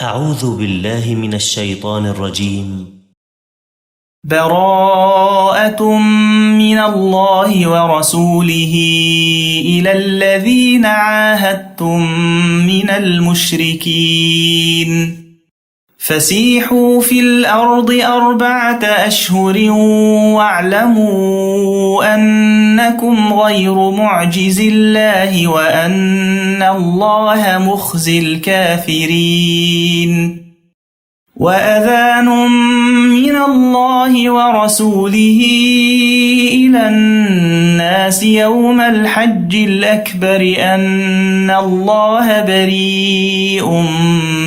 أعوذ بالله من الشيطان الرجيم. براءة من الله ورسوله إلى الذين عاهدتم من المشركين فسيحوا في الأرض 4 أشهر واعلموا أنكم غير معجز الله وأن الله مخزي الكافرين. وأذان من الله ورسوله إلى الناس يوم الحج الأكبر أن الله بريء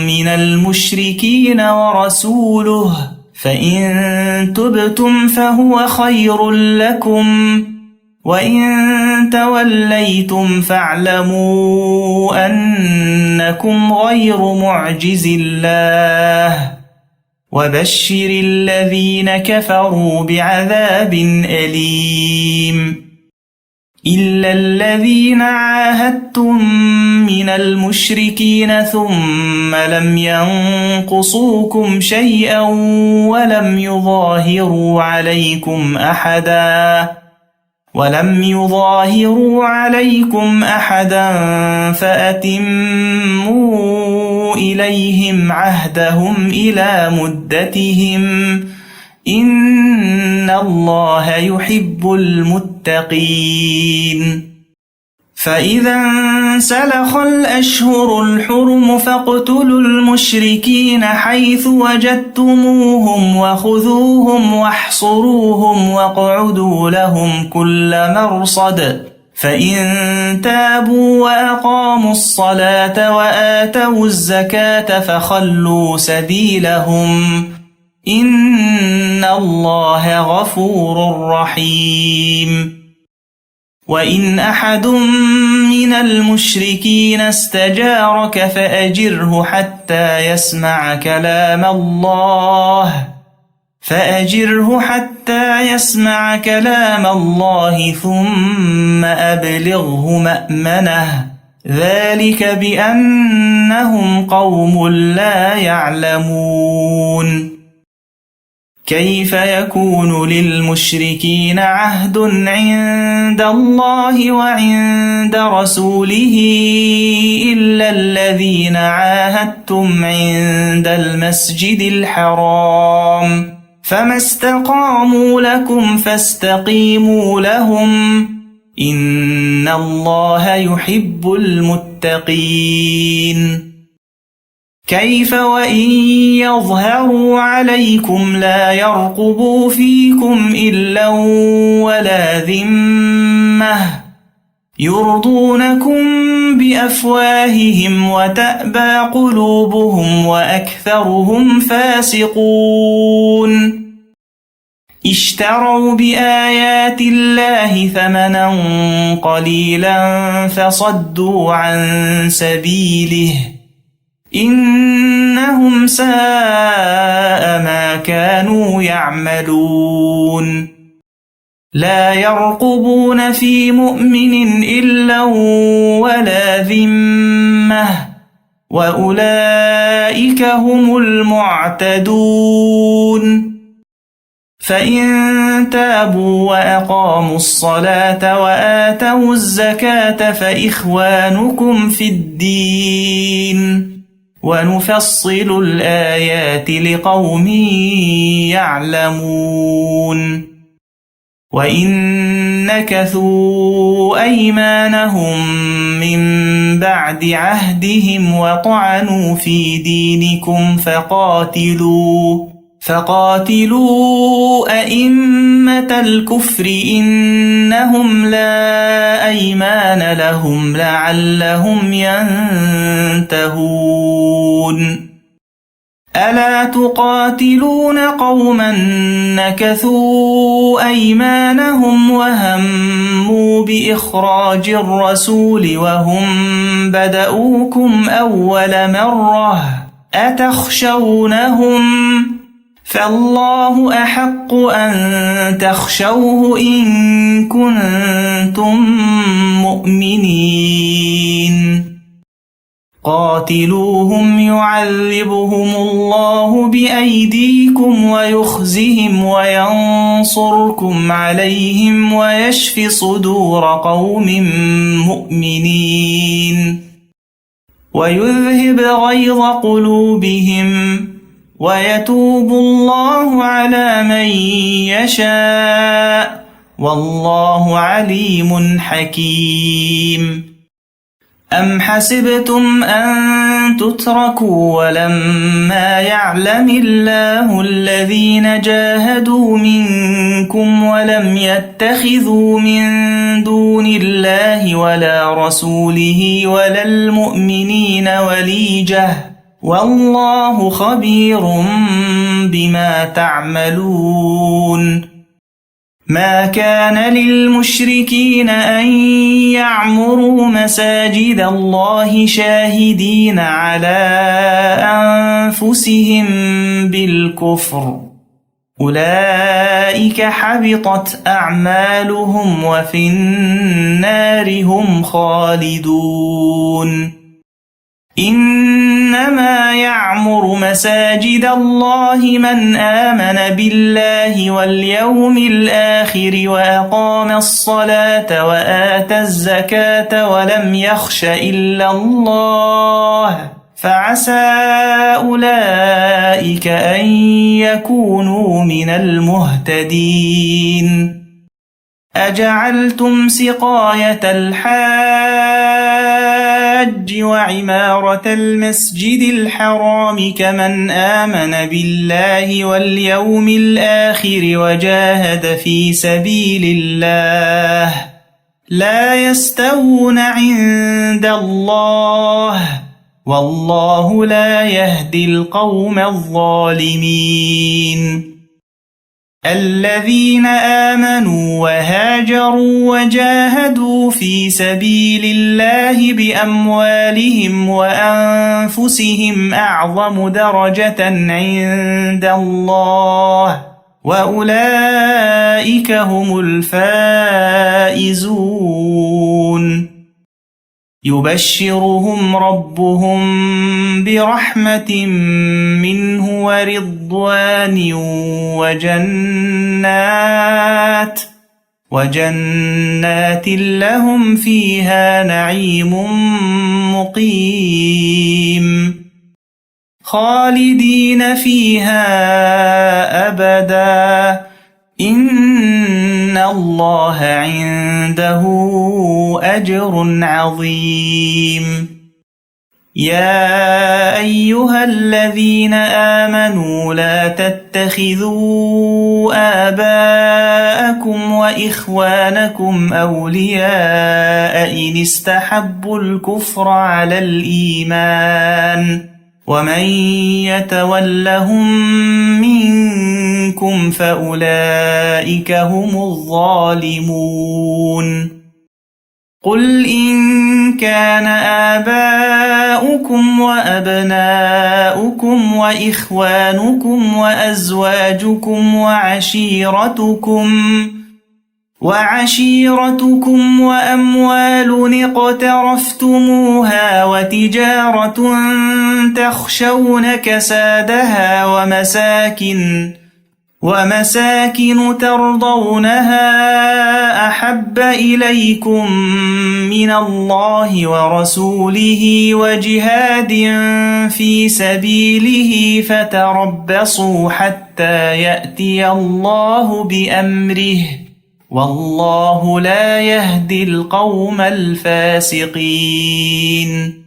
من المشركين ورسوله فإن تبتم فهو خير لكم وإن توليتم فاعلموا أنكم غير معجز الله وبشر الذين كفروا بعذاب أليم. إلا الذين عاهدتم من المشركين ثم لم ينقصوكم شيئا ولم يظاهروا عليكم أحدا فأتموا إليهم عهدهم إلى مدتهم إن الله يحب المتقين. فإذا انسلخ الأشهر الحرم فاقتلوا المشركين حيث وجدتموهم وخذوهم واحصروهم واقعدوا لهم كل مرصد فإن تابوا وأقاموا الصلاة وآتوا الزكاة فخلوا سبيلهم إن الله غفور رحيم. وإن أحد من المشركين استجارك فأجره حتى يسمع كلام الله ثم أبلغه مأمنه ذلك بأنهم قوم لا يعلمون. كيف يكون للمشركين عهد عند الله وعند رسوله إلا الذين عاهدتم عند المسجد الحرام فما استقاموا لكم فاستقيموا لهم إن الله يحب المتقين. كيف وإن يظهروا عليكم لا يرقبوا فيكم إلا ولا ذمة يرضونكم بأفواههم وتأبى قلوبهم وأكثرهم فاسقون. اشتروا بآيات الله ثمنا قليلا فصدوا عن سبيله إنهم ساء ما كانوا يعملون. لا يرقبون في مؤمن إلا ولا ذمة وأولئك هم المعتدون. فإن تابوا وأقاموا الصلاة وآتوا الزكاة فإخوانكم في الدين ونفصل الآيات لقوم يعلمون. وإن نكثوا أيمانهم من بعد عهدهم وطعنوا في دينكم فقاتلوا أئمة الكفر إنهم لا أيمان لهم لعلهم ينتهون. ألا تقاتلون قوما نكثوا أيمانهم وهموا بإخراج الرسول وهم بدؤوكم أول مرة أتخشونهم فالله أحق أن تخشوه إن كنتم مؤمنين. قاتلوهم يعذبهم الله بأيديكم ويخزهم وينصركم عليهم ويشف صدور قوم مؤمنين ويذهب غيظ قلوبهم ويتوب الله على من يشاء والله عليم حكيم. أم حسبتم أن تتركوا ولما يعلم الله الذين جاهدوا منكم ولم يتخذوا من دون الله ولا رسوله ولا المؤمنين وليجة والله خبير بما تعملون. ما كان للمشركين أن يعمروا مساجد الله شاهدين على أنفسهم بالكفر أولئك حبطت أعمالهم وفي النار هم خالدون. إنما يعمر مساجد الله من آمن بالله واليوم الآخر وأقام الصلاة وآتى الزكاة ولم يخش إلا الله فعسى أولئك أن يكونوا من المهتدين. أجعلتم سقاية الحاج وعمارة المسجد الحرام كمن آمن بالله واليوم الآخر وجاهد في سبيل الله لا يستوون عند الله والله لا يهدي القوم الظالمين. الذين آمنوا وهاجروا وجاهدوا في سبيل الله بأموالهم وأنفسهم أعظم درجة عند الله وأولئك هم الفائزون. يبشرهم ربهم برحمة منه ورضوان وجنات لهم فيها نعيم مقيم خالدين فيها أبدا إن الله عنده أجر عظيم. يا أيها الذين آمنوا لا تتخذوا آباءكم وإخوانكم أولياء إن استحبوا الكفر على الإيمان ومن يتولهم منكم فأولئك هم الظالمون. قل إن كان آباؤكم وأبناؤكم وإخوانكم وأزواجكم وعشيرتكم وأموال اقترفتموها وتجارة تخشون كسادها ومساكن ترضونها أحب إليكم من الله ورسوله وجهاد في سبيله فتربصوا حتى يأتي الله بأمره والله لا يهدي القوم الفاسقين.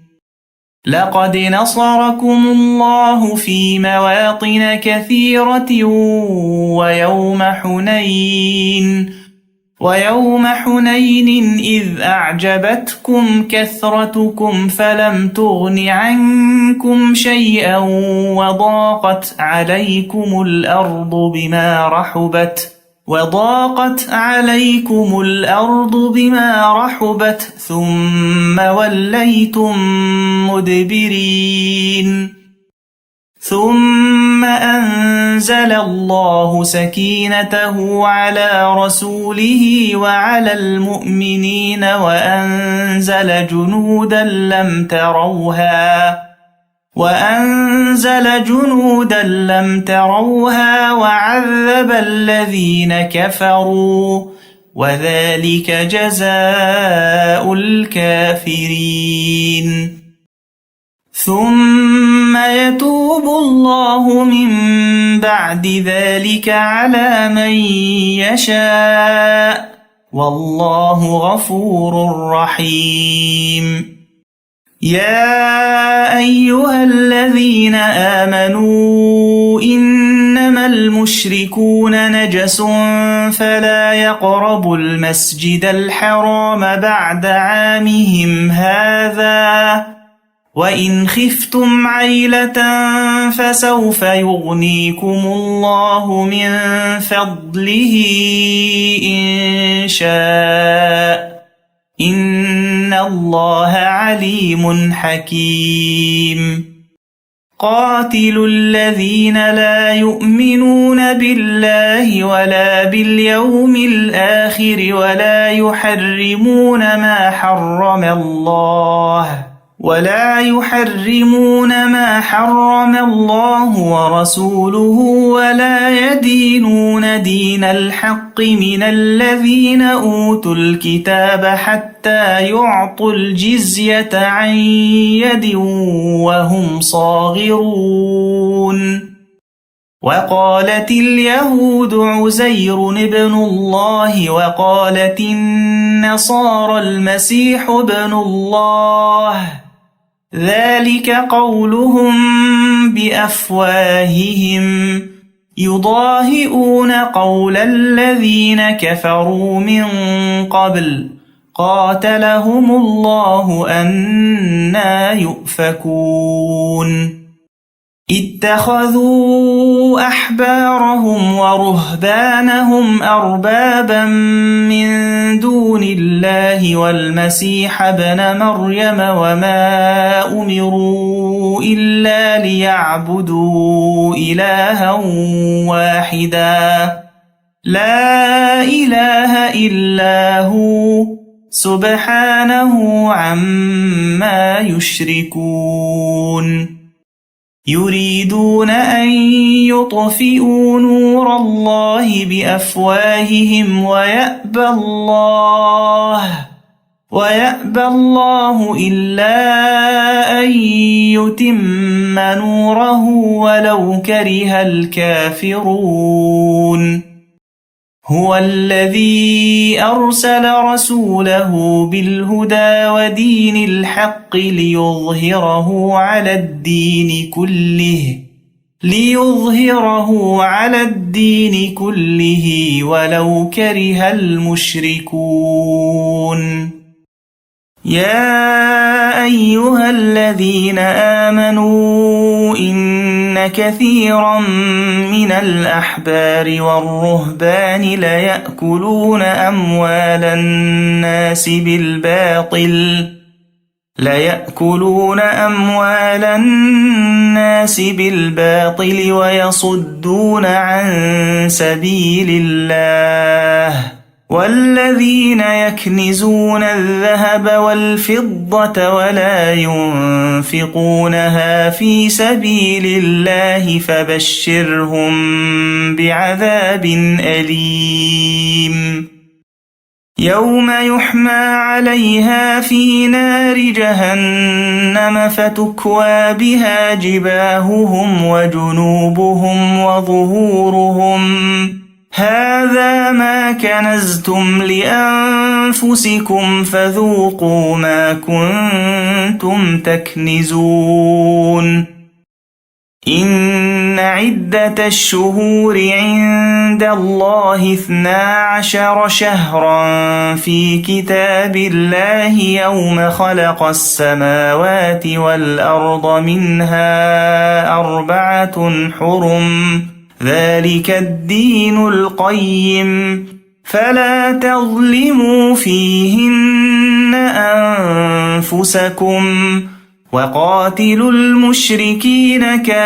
لقد نصركم الله في مواطن كثيرة ويوم حنين إذ أعجبتكم كثرتكم فلم تغن عنكم شيئا وضاقت عليكم الأرض بما رحبت ثم وليتم مدبرين. ثم أنزل أنزل الله سكينته على رسوله وعلى المؤمنين وأنزل جنودا لم تروها وعذب الذين كفروا وذلك جزاء الكافرين ثم يتوب الله من بعد ذلك على من يشاء والله غفور رحيم يا أيها الذين آمنوا إنما المشركون نجس فلا يقربوا المسجد الحرام بعد عامهم هذا وإن خفتم عيلة فسوف يغنيكم الله من فضله إن شاء إن الله عليم حكيم قاتلوا الذين لا يؤمنون بالله ولا باليوم الآخر ولا يحرمون ما حرم الله ورسوله ولا يدينون دين الحق من الذين أوتوا الكتاب حتى يعطوا الجزية عن يد وهم صاغرون وقالت اليهود عزير ابن الله وقالت النصارى المسيح ابن الله ذلك قولهم بأفواههم يضاهئون قول الذين كفروا من قبل قاتلهم الله أنى يؤفكون اتخذوا أحبارهم ورهبانهم أربابا من دون الله والمسيح ابن مريم وما أمروا إلا ليعبدوا إلها واحدا لا إله إلا هو سبحانه عما يشركون يريدون أن يطفئوا نور الله بأفواههم ويأبى الله إلا أن يتم نوره ولو كره الكافرون هو الذي أرسل رسوله بالهدى ودين الحق ليظهره على الدين كله ولو كره المشركون يا أيها الذين آمنوا إن كثيرا من الأحبار والرهبان ليأكلون أموال الناس بالباطل ويصدون عن سبيل الله والذين يكنزون الذهب والفضة ولا ينفقونها في سبيل الله فبشرهم بعذاب أليم يوم يحمى عليها في نار جهنم فتكوى بها جباههم وجنوبهم وظهورهم هذا ما كنزتم لأنفسكم فذوقوا ما كنتم تكنزون إن عدة الشهور عند الله 12 شهرا في كتاب الله يوم خلق السماوات والأرض منها 4 حرم ذلك الدين القيم فلا تظلموا فيهن أنفسكم وقاتلوا المشركين كافة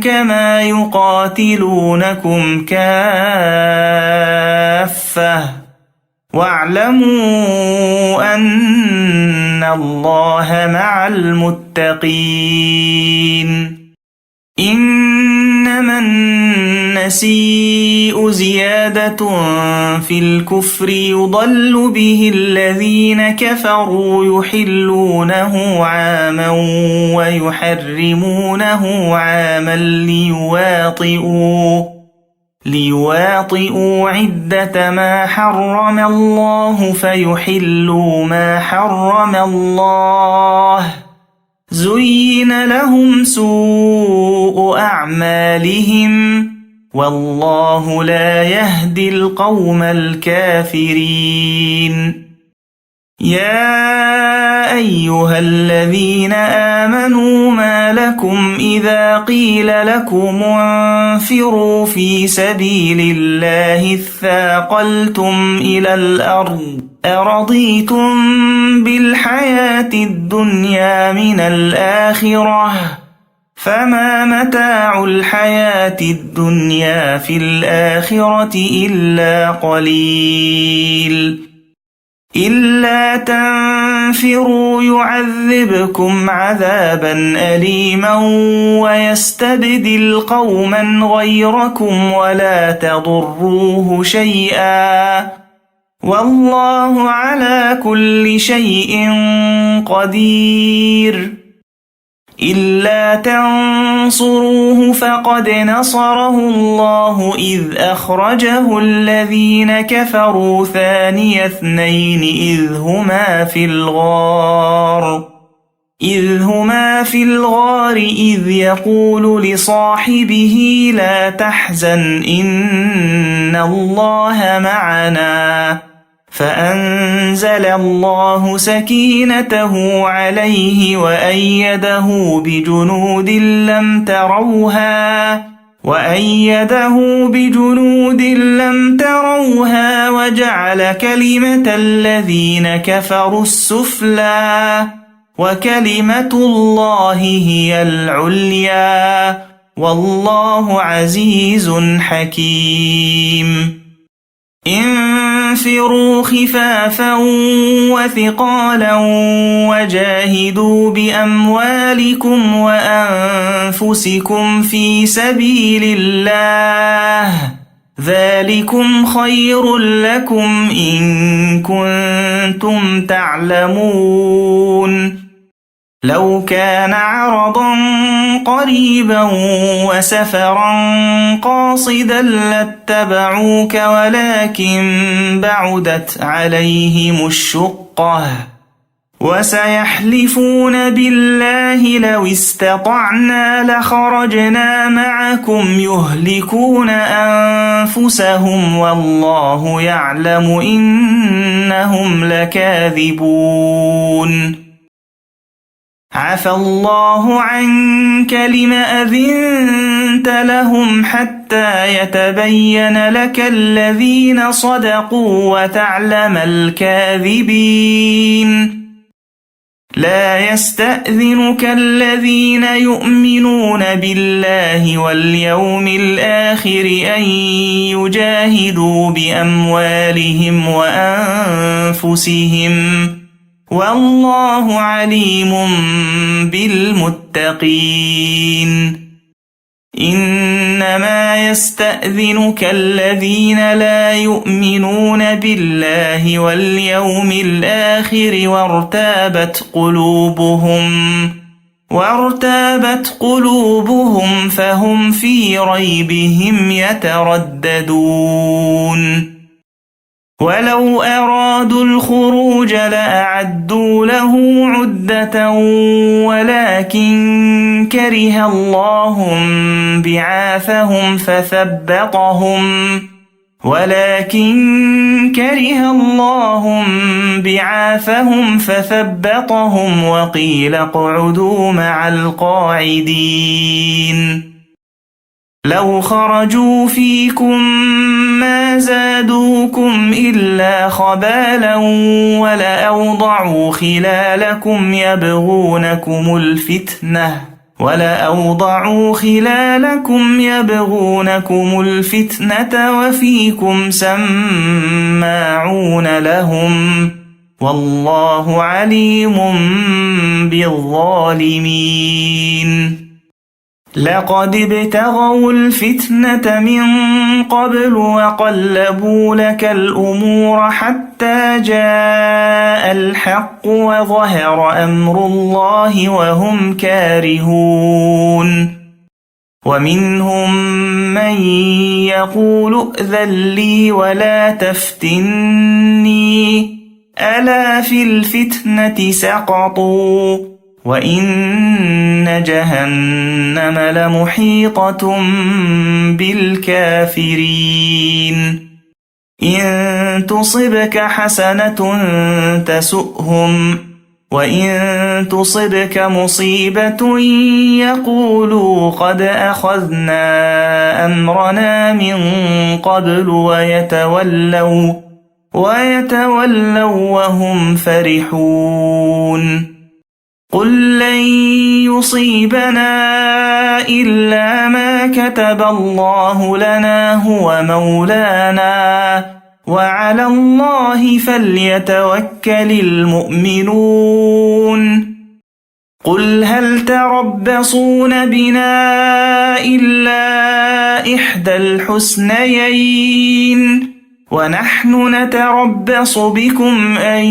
كما يقاتلونكم كافة واعلموا أن الله مع المتقين إنما النسيء زيادة في الكفر يضل به الذين كفروا يحلونه عاما ويحرمونه عاما ليواطئوا عدة ما حرم الله فيحلوا ما حرم الله زين لهم سوء أعمالهم والله لا يهدي القوم الكافرين يا أيها الذين آمنوا ما لكم إذا قيل لكم انفروا في سبيل الله اثاقلتم إلى الأرض أرضيتم بالحياة الدنيا من الآخرة فما متاع الحياة الدنيا في الآخرة إلا قليل إلا تنفروا يعذبكم عذابا أليما ويستبدل قوما غيركم ولا تضروه شيئا والله على كل شيء قدير إلا تنصروه فقد نصره الله إذ أخرجه الذين كفروا ثاني اثنين إذ هما في الغار إذ يقول لصاحبه لا تحزن إن الله معنا فأنزل الله سكينته عليه وأيده بجنود لم تروها وجعل كلمة الذين كفروا السفلى وكلمة الله هي العليا والله عزيز حكيم انفروا خفافا وثقالا وجاهدوا بأموالكم وأنفسكم في سبيل الله ذلكم خير لكم إن كنتم تعلمون لو كان عرضا قريبا وسفرا قاصدا لاتبعوك ولكن بعدت عليهم الشقة وسيحلفون بالله لو استطعنا لخرجنا معكم يهلكون أنفسهم والله يعلم إنهم لكاذبون عفى الله عنك لم أذنت لهم حتى يتبين لك الذين صدقوا وتعلم الكاذبين لا يستأذنك الذين يؤمنون بالله واليوم الآخر أن يجاهدوا بأموالهم وأنفسهم والله عليم بالمتقين إنما يستأذنك الذين لا يؤمنون بالله واليوم الآخر وارتابت قلوبهم فهم في ريبهم يترددون ولو أرادوا الخروج لأعدوا له عدة ولكن كره الله بعاثهم فثبطهم وقيل اقعدوا مع القاعدين لو خرجوا فيكم ما زادوكم إلا خبالا ولأوضعوا خلالكم يبغونكم الفتنة وفيكم سماعون لهم والله عليم بالظالمين لقد ابتغوا الفتنة من قبل وقلبوا لك الأمور حتى جاء الحق وظهر أمر الله وهم كارهون ومنهم من يقول ائذن لي ولا تفتني ألا في الفتنة سقطوا وإن جهنم لمحيطة بالكافرين إن تصبك حسنة تسؤهم وإن تصبك مصيبة يقولوا قد أخذنا أمرنا من قبل ويتولوا وهم فرحون قل لن يصيبنا إلا ما كتب الله لنا هو مولانا وعلى الله فليتوكل المؤمنون قل هل تربصون بنا إلا إحدى الحسنيين ونحن نتربص بكم أن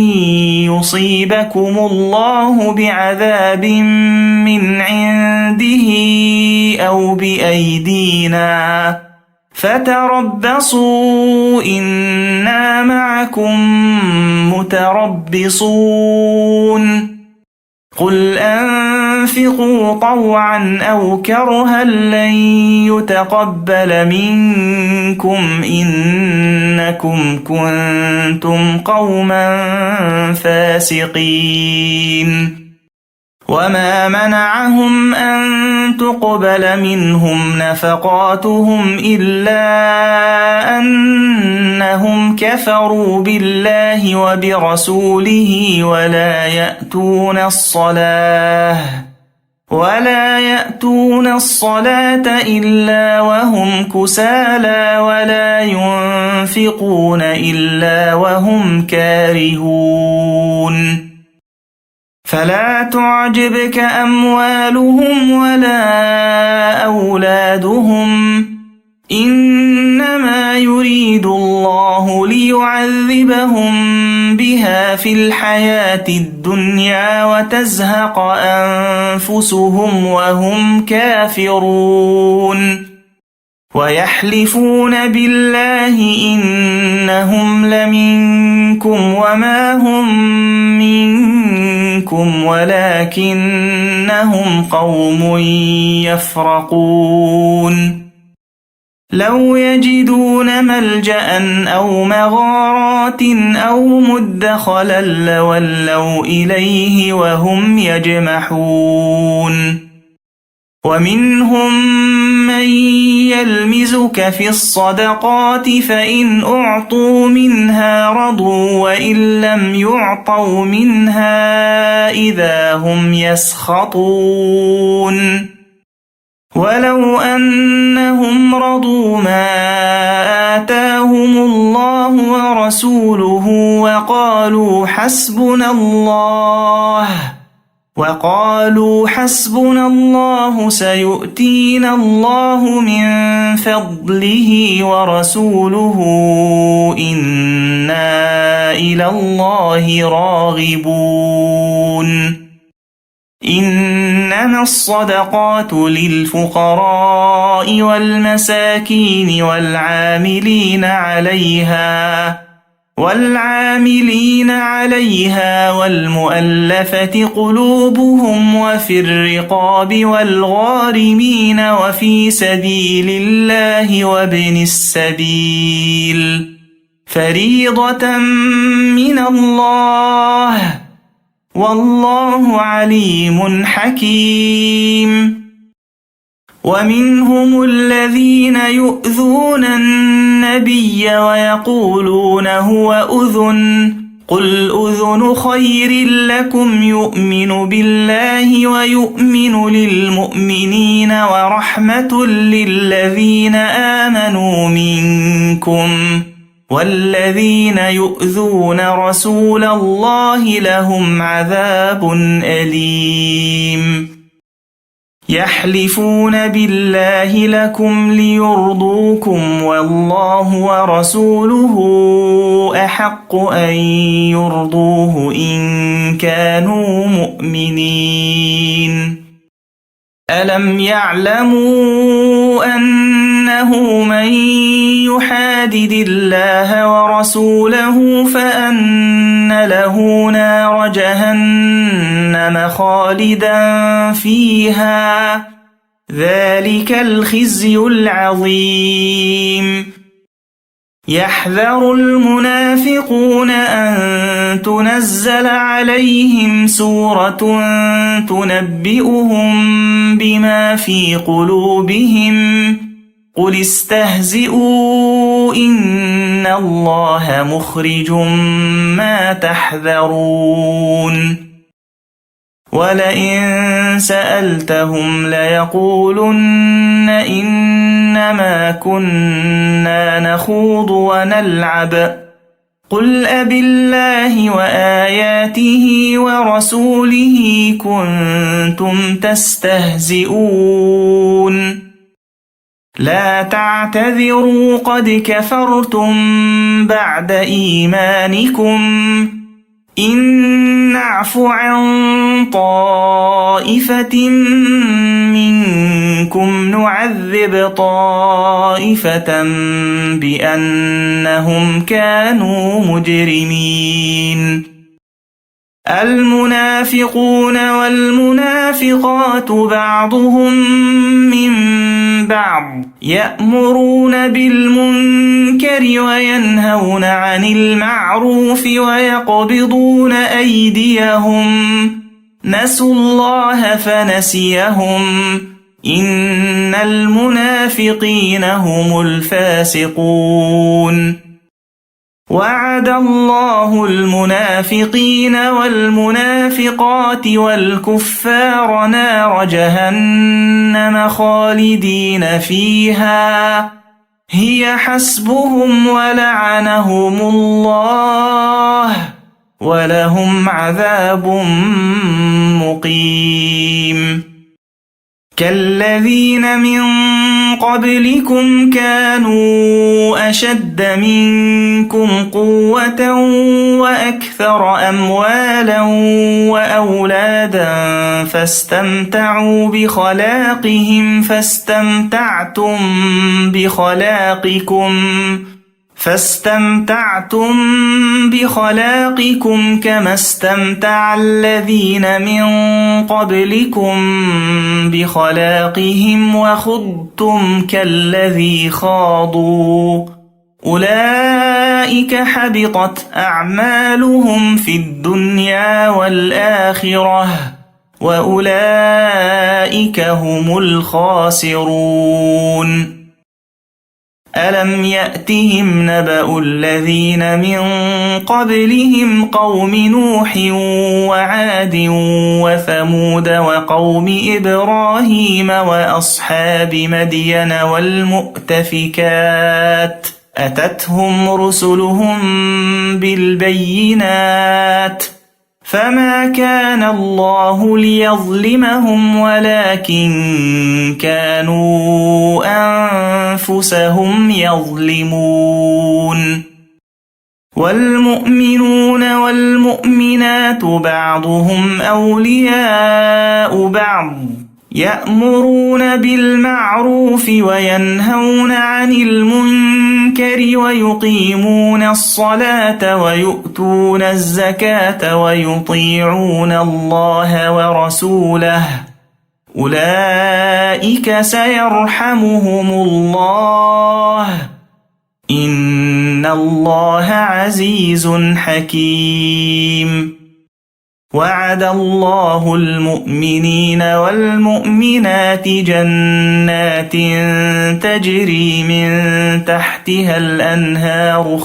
يصيبكم الله بعذاب من عنده أو بأيدينا فتربصوا إنا معكم متربصون قل أنفقوا طوعا أو كرها لن يتقبل منكم إنكم كنتم قوما فاسقين وما منعهم أن تقبل منهم نفقاتهم إلا أنهم كفروا بالله وبرسوله ولا يأتون الصلاة إلا وهم كسالى ولا ينفقون إلا وهم كارهون فلا تعجبك أموالهم ولا أولادهم إنما يريد الله ليعذبهم بها في الحياة الدنيا وتزهق أنفسهم وهم كافرون ويحلفون بالله إنهم لمنكم وما هم منكم ولكنهم قوم يفرقون لو يجدون ملجأ أو مغارات أو مدخلا لولوا إليه وهم يجمحون ومنهم من يلمزك في الصدقات فإن أعطوا منها رضوا وإن لم يعطوا منها إذا هم يسخطون ولو أنهم رضوا ما آتاهم الله ورسوله وقالوا حسبنا الله سيؤتينا الله من فضله ورسوله إنا إلى الله راغبون إنما الصدقات للفقراء والمساكين والعاملين عليها والمؤلفة قلوبهم وفي الرقاب والغارمين وفي سبيل الله وابن السبيل فريضة من الله والله عليم حكيم ومنهم الذين يؤذون النبي ويقولون هو أذن قل أذن خير لكم يؤمن بالله ويؤمن للمؤمنين ورحمة للذين آمنوا منكم والذين يؤذون رسول الله لهم عذاب أليم يحلفون بالله لكم ليرضوكم والله ورسوله أحق أن يرضوه إن كانوا مؤمنين ألم يعلموا أنه من يحادد الله ورسوله فأن له نار جهنم خالدا فيها ذلك الخزي العظيم يحذر المنافقون أن تنزل عليهم سورة تنبئهم بما في قلوبهم قل استهزئوا إن الله مخرج ما تحذرون ولئن سألتهم ليقولن إنما كنا نخوض ونلعب قل أبالله وآياته ورسوله كنتم تستهزئون لا تعتذروا قد كفرتم بعد إيمانكم إن نعف عن طائفة منكم نعذب طائفة بأنهم كانوا مجرمين المنافقون والمنافقات بعضهم من بعض يأمرون بالمنكر وينهون عن المعروف ويقبضون أيديهم نسوا الله فنسيهم إن المنافقين هم الفاسقون وعد الله المنافقين والمنافقات والكفار نار جهنم خالدين فيها هي حسبهم ولعنهم الله ولهم عذاب مقيم كالذين من قبلكم كانوا أشد منكم قوة وأكثر أموالا وأولادا فاستمتعوا بخلاقكم كما استمتع الذين من قبلكم بخلاقهم وخضتم كالذي خاضوا أولئك حبطت أعمالهم في الدنيا والآخرة وأولئك هم الخاسرون ألم يأتهم نبأ الذين من قبلهم قوم نوح وعاد وثمود وقوم إبراهيم وأصحاب مدين والمؤتفكات أتتهم رسلهم بالبينات فما كان الله ليظلمهم ولكن كانوا أنفسهم يظلمون والمؤمنون والمؤمنات بعضهم أولياء بعض يأمرون بالمعروف وينهون عن المنكر ويقيمون الصلاة ويؤتون الزكاة ويطيعون الله ورسوله أولئك سيرحمهم الله إن الله عزيز حكيم وعد الله المؤمنين والمؤمنات جنات تجري من تحتها الأنهار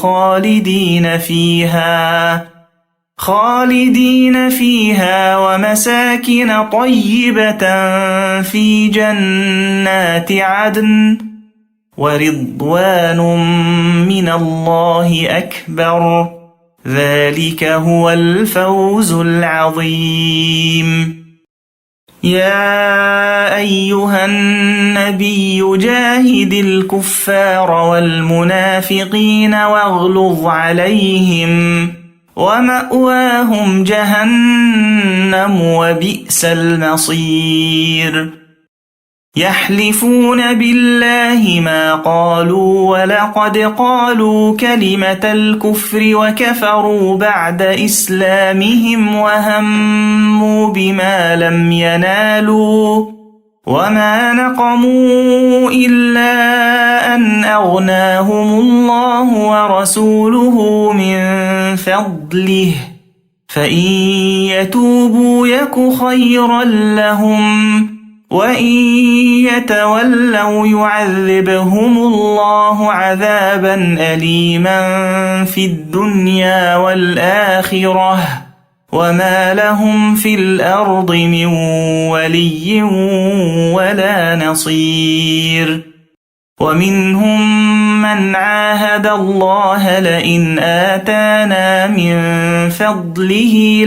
خالدين فيها ومساكن طيبة في جنات عدن ورضوان من الله أكبر ذلك هو الفوز العظيم. يا أيها النبي جاهد الكفار والمنافقين واغلظ عليهم ومأواهم جهنم وبئس المصير. يحلفون بالله ما قالوا ولقد قالوا كلمة الكفر وكفروا بعد إسلامهم وهموا بما لم ينالوا وما نقموا إلا أن أغناهم الله ورسوله من فضله فإن يتوبوا يك خيرا لهم وإن يتولوا يعذبهم الله عذابا أليما في الدنيا والآخرة وما لهم في الأرض من ولي ولا نصير. ومنهم من عاهد الله لئن آتانا من فضله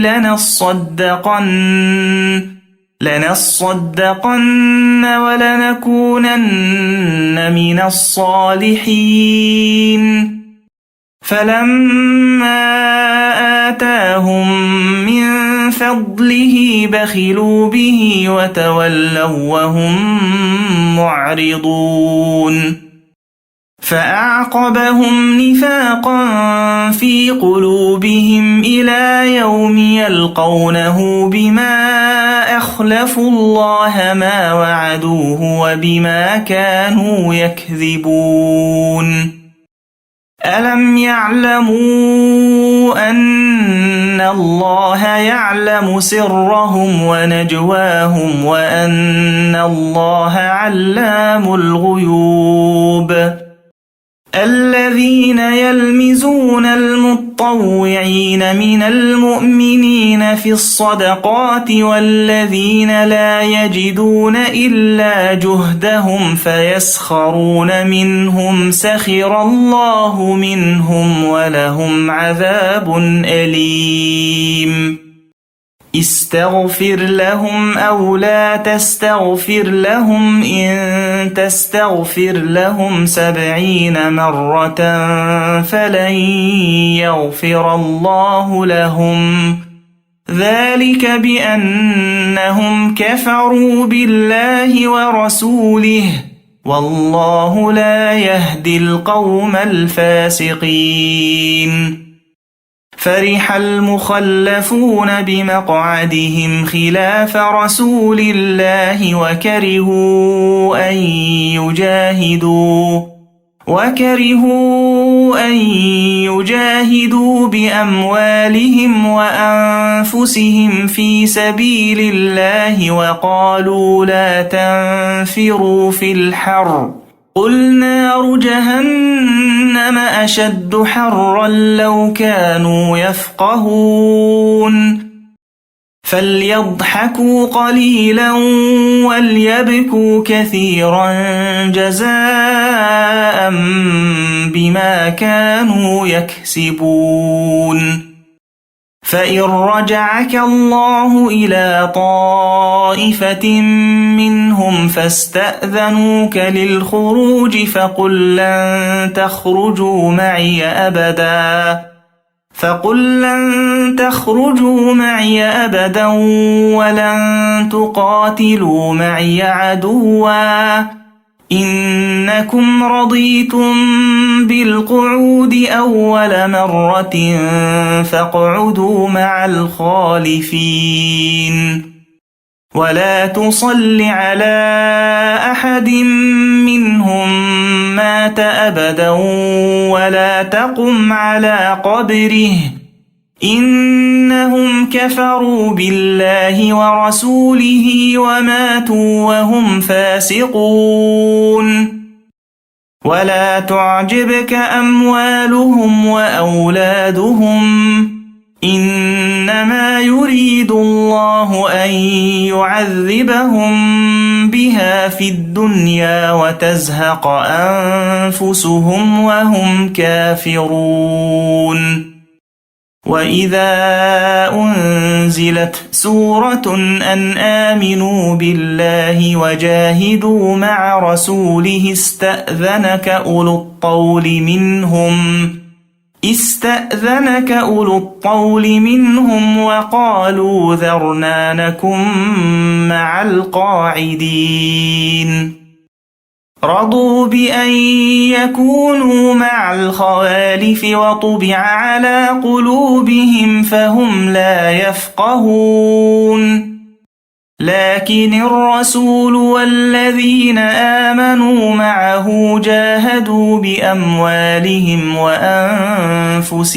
لنصدقن ولنكونن من الصالحين فلما آتاهم من فضله بخلوا به وتولوا وهم معرضون. فأعقبهم نفاقا في قلوبهم إلى يوم يلقونه بما أخلفوا الله ما وعدوه وبما كانوا يكذبون. ألم يعلموا أن الله يعلم سرهم ونجواهم وأن الله علام الغيوب. الذين يلمزون المطوعين من المؤمنين في الصدقات والذين لا يجدون إلا جهدهم فيسخرون منهم سخر الله منهم ولهم عذاب أليم. استغفر لهم أو لا تستغفر لهم إن تستغفر لهم 70 مرة فلن يغفر الله لهم ذلك بأنهم كفروا بالله ورسوله والله لا يهدي القوم الفاسقين. فرح المخلفون بمقعدهم خلاف رسول الله وكرهوا أن يجاهدوا بأموالهم وأنفسهم في سبيل الله وقالوا لا تنفروا في الحر قل نار جهنم أشد حرا لو كانوا يفقهون. فليضحكوا قليلا وليبكوا كثيرا جزاء بما كانوا يكسبون. فإن رجعك الله إلى طائفة منهم فاستأذنوك للخروج فقل لن تخرجوا معي أبدا ولن تقاتلوا معي عدوا إنكم رضيتم بالقعود أول مرة فاقعدوا مع الخالفين. ولا تصل على أحد منهم مات أبدا ولا تقم على قبره إنهم كفروا بالله ورسوله وماتوا وهم فاسقون ولا تعجبك أموالهم وأولادهم إنما يريد الله أن يعذبهم بها في الدنيا وتزهق أنفسهم وهم كافرون وإذا أنزلت سورة أن آمنوا بالله وجاهدوا مع رسوله استأذنك أولو الطول منهم وقالوا ذرنا نكن مع القاعدين رضوا بأن يكونوا مع الخوالف وطبع على قلوبهم فهم لا يفقهون لكن الرسول والذين آمنوا معه جاهدوا بأموالهم وأنفسهم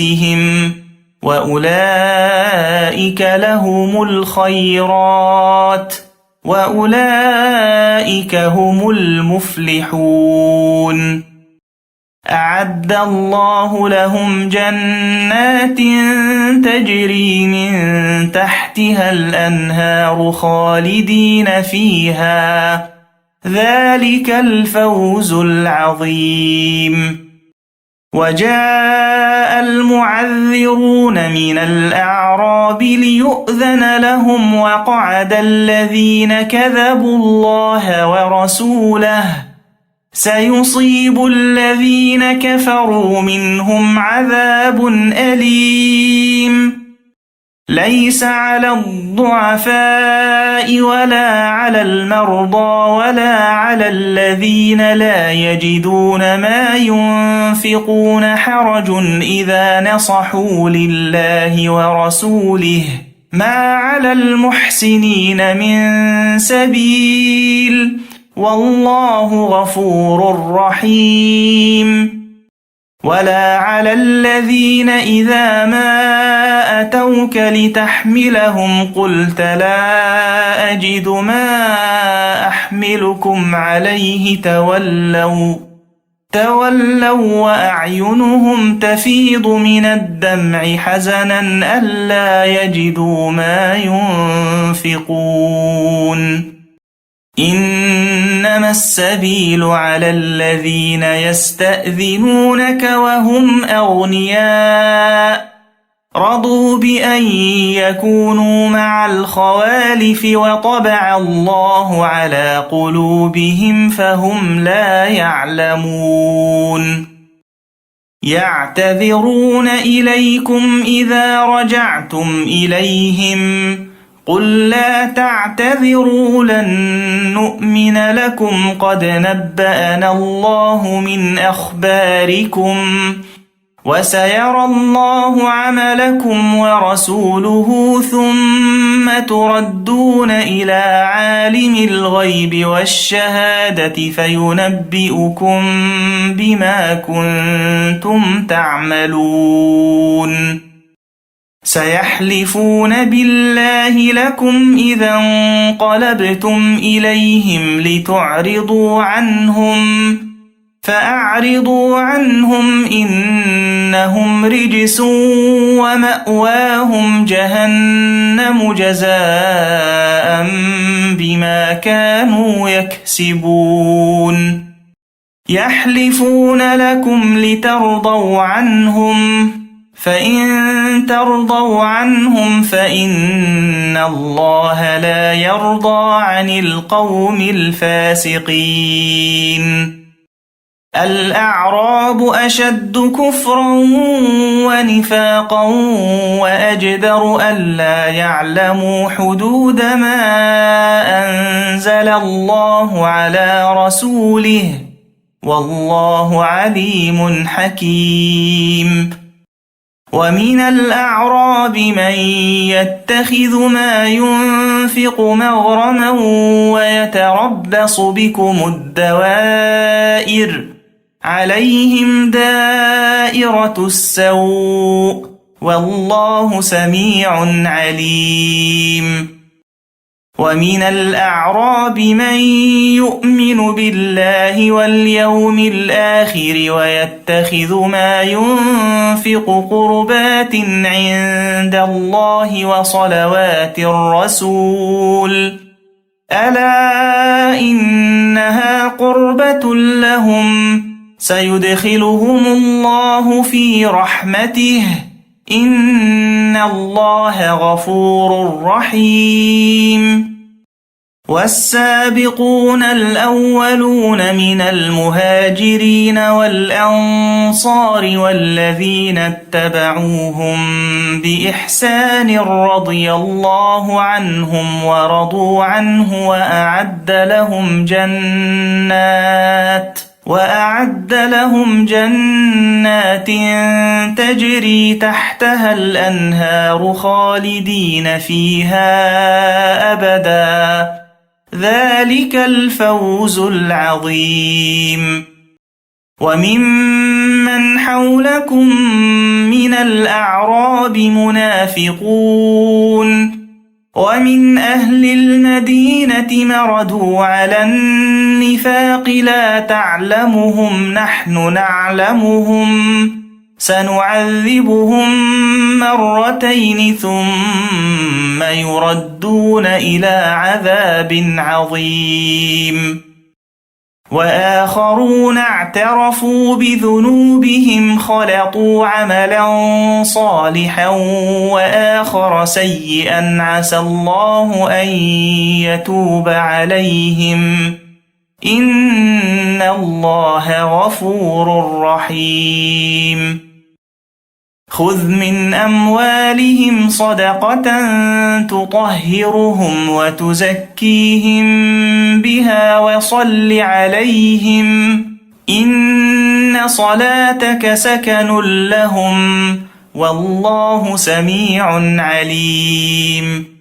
وأولئك لهم الخيرات وأولئك هم المفلحون أعد الله لهم جنات تجري من تحتها الأنهار خالدين فيها ذلك الفوز العظيم وجاء المعذرون من الأعراب ليؤذن لهم وقعد الذين كذبوا الله ورسوله سيصيب الذين كفروا منهم عذاب أليم ليس على الضعفاء ولا على المرضى ولا على الذين لا يجدون ما ينفقون حرج إذا نصحوا لله ورسوله ما على المحسنين من سبيل والله غفور رحيم ولا على الذين إذا ما أتوك لتحملهم قلت لا أجد ما أحملكم عليه تولوا وأعينهم تفيض من الدمع حزنا ألا يجدوا ما ينفقون إنما السبيل على الذين يستأذنونك وهم أغنياء رضوا بأن يكونوا مع الخوالف وطبع الله على قلوبهم فهم لا يعلمون يعتذرون إليكم إذا رجعتم إليهم قل لا تعتذروا لن نؤمن لكم قد نبأنا الله من أخباركم وسيرى الله عملكم ورسوله ثم تردون إلى عالم الغيب والشهادة فينبئكم بما كنتم تعملون سيحلفون بالله لكم إذا انقلبتم إليهم لتعرضوا عنهم فأعرضوا عنهم إنهم رجس ومأواهم جهنم جزاء بما كانوا يكسبون يحلفون لكم لترضوا عنهم فإن ترضوا عنهم فإن الله لا يرضى عن القوم الفاسقين الأعراب أشد كفرا ونفاقا وأجدر ألا يعلموا حدود ما أنزل الله على رسوله والله عليم حكيم ومن الأعراب من يتخذ ما ينفق مغرما ويتربص بكم الدوائر عليهم دائرة السوء والله سميع عليم. ومن الأعراب من يؤمن بالله واليوم الآخر ويتخذ ما ينفق قربات عند الله وصلوات الرسول ألا إنها قربة لهم سيدخلهم الله في رحمته إن الله غفور رحيم. والسابقون الأولون من المهاجرين والأنصار والذين اتبعوهم بإحسان رضي الله عنهم ورضوا عنه وأعد لهم جنات تجري تحتها الأنهار خالدين فيها أبدا ذلك الفوز العظيم. وممن حولكم من الأعراب منافقون ومن أهل المدينة مردوا على النفاق لا تعلمهم نحن نعلمهم سنعذبهم مرتين ثم يردون إلى عذاب عظيم. وآخرون اعترفوا بذنوبهم خلطوا عملا صالحا وآخر سيئا عسى الله أن يتوب عليهم إن الله غفور رحيم. خذ من أموالهم صدقة تطهرهم وتزكيهم بها وصل عليهم إن صلاتك سكن لهم والله سميع عليم.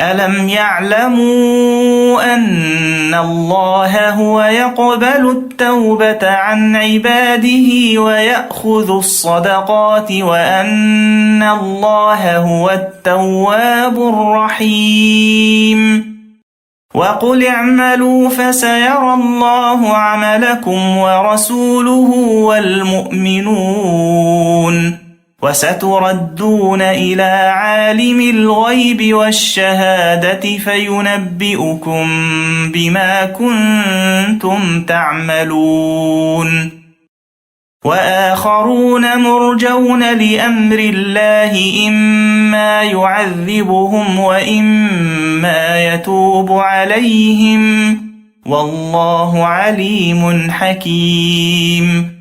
ألم يعلموا أن الله هو يقبل التوبة عن عباده ويأخذ الصدقات وأن الله هو التواب الرحيم. وقل اعملوا فسيرى الله عملكم ورسوله والمؤمنون وستردون إلى عالم الغيب والشهادة فينبئكم بما كنتم تعملون. وآخرون مرجون لأمر الله إما يعذبهم وإما يتوب عليهم والله عليم حكيم.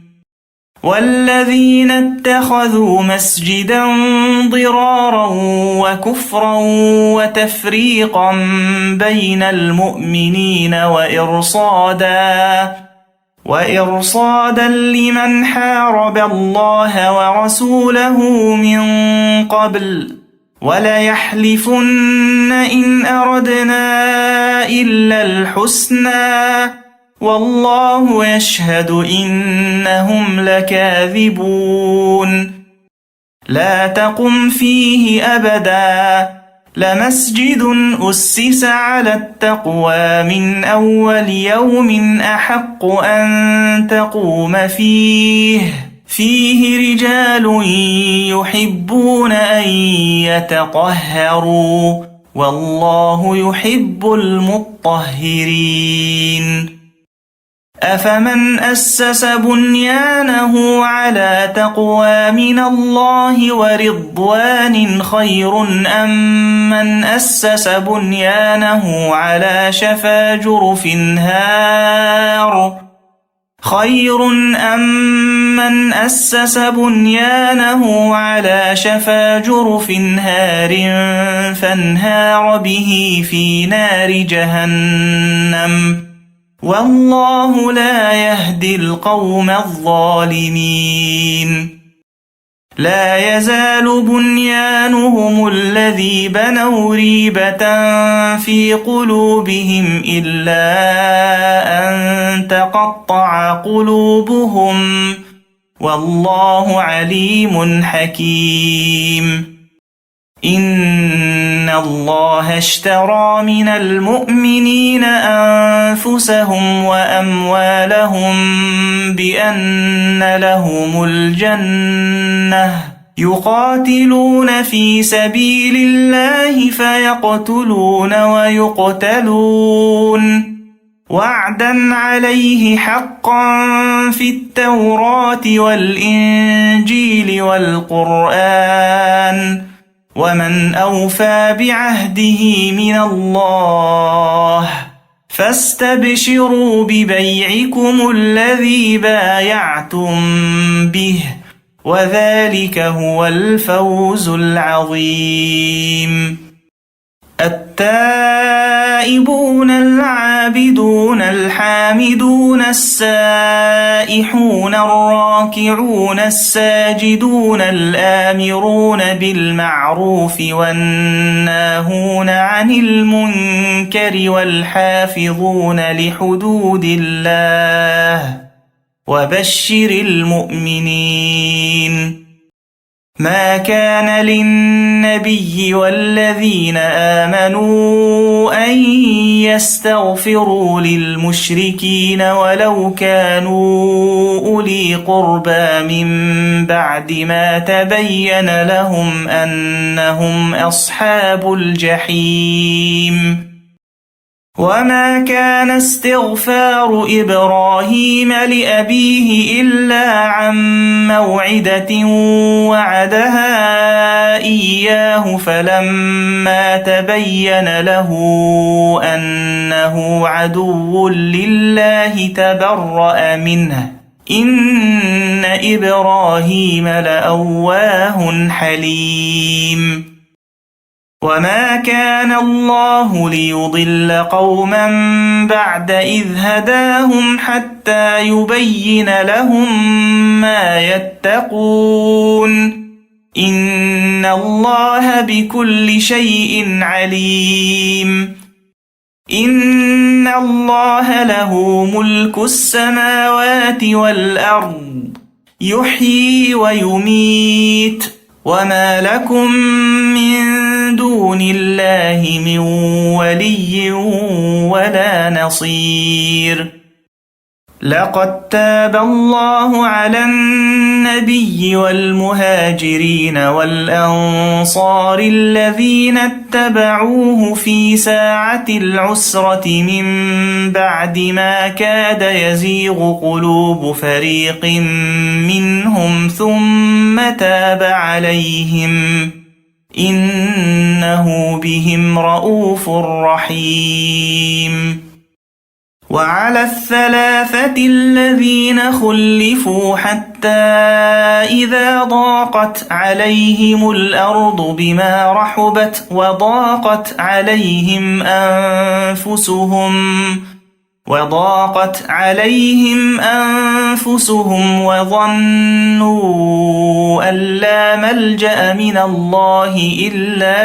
والذين اتخذوا مسجدا ضرارا وكفرا وتفريقا بين المؤمنين وإرصادا لمن حارب الله ورسوله من قبل وليحلفن إن أردنا إلا الحسنى والله يشهد إنهم لكاذبون. لا تقم فيه أبدا لمسجد أسس على التقوى من أول يوم أحق أن تقوم فيه رجال يحبون أن يتطهروا والله يحب المطهرين. أفمن أسس بنيانه على تقوى من الله ورضوان خير أم من أسس بنيانه على شفا جرف هار فانهار به في نار جهنم والله لا يهدي القوم الظالمين. لا يزال بنيانهم الذي بنوا ريبة في قلوبهم إلا أن تقطع قلوبهم والله عليم حكيم. إن الله اشترى من المؤمنين أنفسهم وأموالهم بأن لهم الجنة يقاتلون في سبيل الله فيقتلون ويقتلون وعدا عليه حقا في التوراة والإنجيل والقرآن ومن أوفى بعهده من الله فاستبشروا ببيعكم الذي بايعتم به وذلك هو الفوز العظيم. التائبون العابدون الحامدون السائحون الراكعون الساجدون الآمرون بالمعروف والناهون عن المنكر والحافظون لحدود الله وبشر المؤمنين. ما كان للنبي والذين آمنوا أن يستغفروا للمشركين ولو كانوا أولي قربى من بعد ما تبين لهم أنهم أصحاب الجحيم. وما كان استغفار إبراهيم لأبيه إلا عن موعدة وعدها إياه فلما تبين له أنه عدو لله تبرأ منه إن إبراهيم لأواه حليم. وما كان الله ليضل قوما بعد إذ هداهم حتى يبين لهم ما يتقون إن الله بكل شيء عليم. إن الله له ملك السماوات والأرض يحيي ويميت وما لكم من دون الله من ولي ولا نصير. لقد تاب الله على النبي والمهاجرين والأنصار الذين اتبعوه في ساعة العسرة من بعد ما كاد يزيغ قلوب فريق منهم ثم تاب عليهم إنه بهم رءوف رحيم. وعلى الثلاثة الذين خلفوا حتى إذا ضاقت عليهم الأرض بما رحبت وضاقت عليهم أنفسهم وظنوا أن لا ملجأ من الله إلا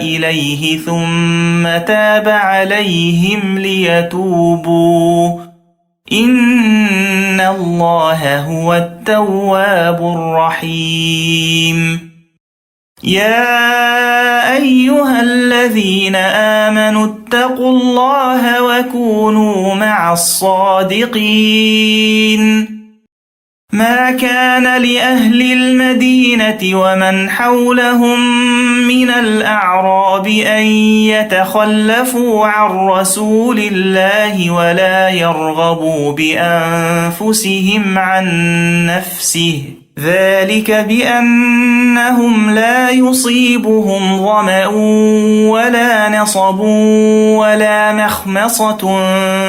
إليه ثم تاب عليهم ليتوبوا إن الله هو التواب الرحيم. يا أيها الذين آمنوا اتقوا الله وكونوا مع الصادقين. ما كان لأهل المدينة ومن حولهم من الأعراب أن يتخلفوا عن رسول الله ولا يرغبوا بأنفسهم عن نفسه ذلك بأنهم لا يصيبهم ظمأ ولا نصب ولا مخمصة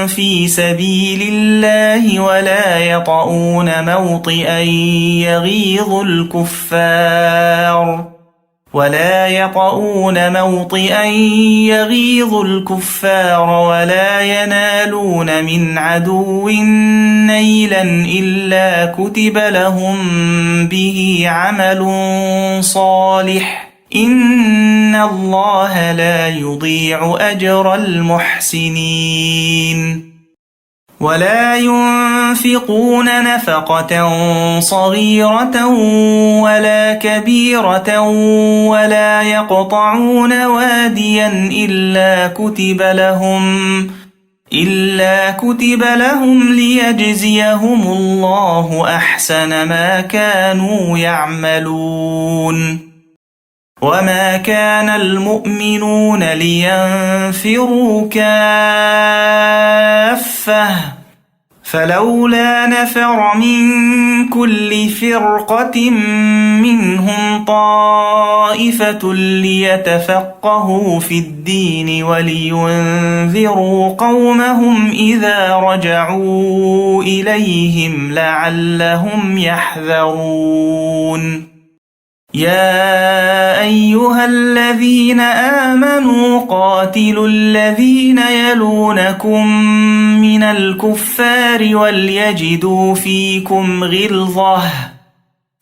في سبيل الله ولا يطؤون موطئا يغيظ الكفار ولا ينالون من عدو نيلا إلا كتب لهم به عمل صالح إن الله لا يضيع أجر المحسنين. ولا ينفقون نفقة صغيرة ولا كبيرة ولا يقطعون واديا إلا كتب لهم ليجزيهم الله أحسن ما كانوا يعملون. وما كان المؤمنون لينفروا كافة فلولا نفر من كل فرقة منهم طائفة ليتفقهوا في الدين ولينذروا قومهم إذا رجعوا إليهم لعلهم يحذرون. يا أيها الذين آمنوا قاتلوا الذين يلونكم من الكفار وليجدوا فيكم غلظة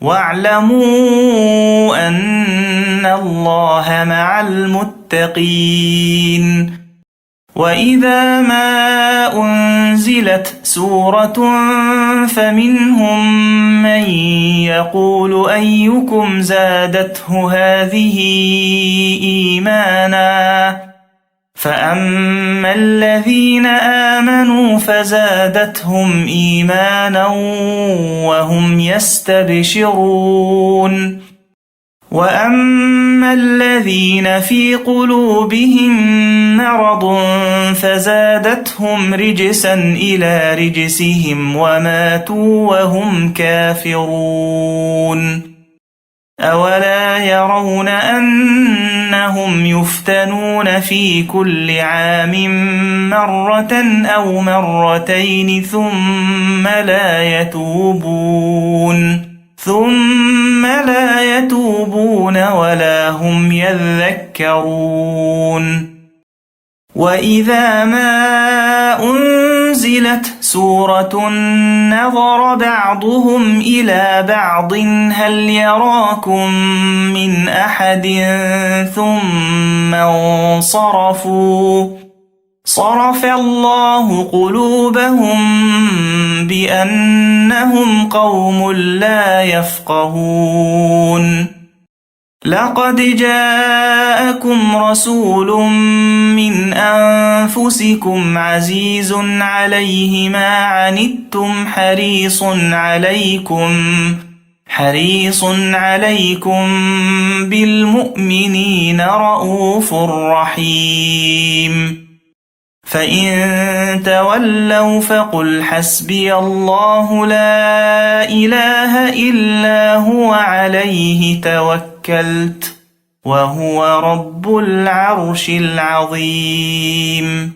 واعلموا أن الله مع المتقين. وإذا ما أنزلت سورة فمنهم من يقول أيكم زادته هذه إيمانا فأما الذين آمنوا فزادتهم إيمانا وهم يستبشرون. وأما الذين في قلوبهم مرض فزادتهم رجسا إلى رجسهم وماتوا وهم كافرون. أولا يرون أنهم يفتنون في كل عام مرة أو مرتين ثم لا يتوبون ولا هم يذكرون. وإذا ما أنزلت سورة نظر بعضهم إلى بعض هل يراكم من أحد ثم انصرفوا صرف الله قلوبهم بأنهم قوم لا يفقهون. لقد جاءكم رسول من أنفسكم عزيز عليه ما عنتم حريص عليكم بالمؤمنين رؤوف رحيم. فإن تولوا فقل حسبي الله لا إله إلا هو عليه توكلت وهو رب العرش العظيم.